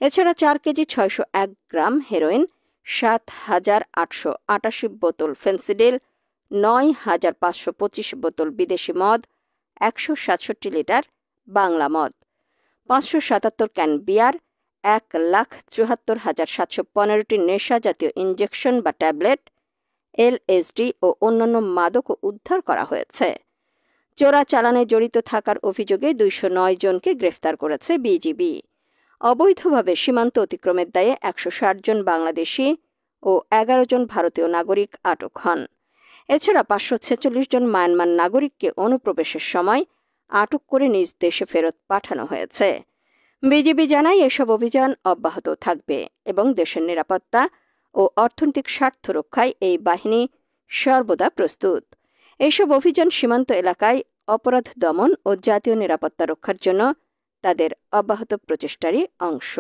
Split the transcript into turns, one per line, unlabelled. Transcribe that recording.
এছাড়া 4 কেজি 601 গ্রাম হেরোইন, 7,888 বোতল ফেন্সিডিল, 9,525 বোতল বিদেশি মদ, 167 লিটার বাংলা মদ, 577 ক্যান বিয়ার, 1,74,715টি নেশা জাতীয় ইনজেকশন বা ট্যাবলেট, এলএসডি ও অন্যান্য মাদকও উদ্ধার করা হয়েছে। চোরাচালানে জড়িত থাকার অভিযোগে 209 জনকে গ্রেফতার করেছে বিজিবি। অবৈধভাবে সীমান্ত অতিক্রমের দায়ে 160 জন বাংলাদেশি ও 11 জন ভারতীয় নাগরিক আটক হন। এছাড়া 546 জন মায়ানমার নাগরিককে অনুপ্রবেশের সময় আটক করে নিজ দেশে ফেরত পাঠানো হয়েছে। বিজিবি জানায় এসব অভিযান অব্যাহত থাকবে এবং দেশের নিরাপত্তা ও অর্থনৈতিক স্বার্থ রক্ষায় এই বাহিনী সর্বদা প্রস্তুত। এইসব অভিযান সীমান্ত এলাকায় অপরাধ দমন ও জাতীয় নিরাপত্তা রক্ষার জন্য তাদের অব্যাহত প্রচেষ্টারই অংশ।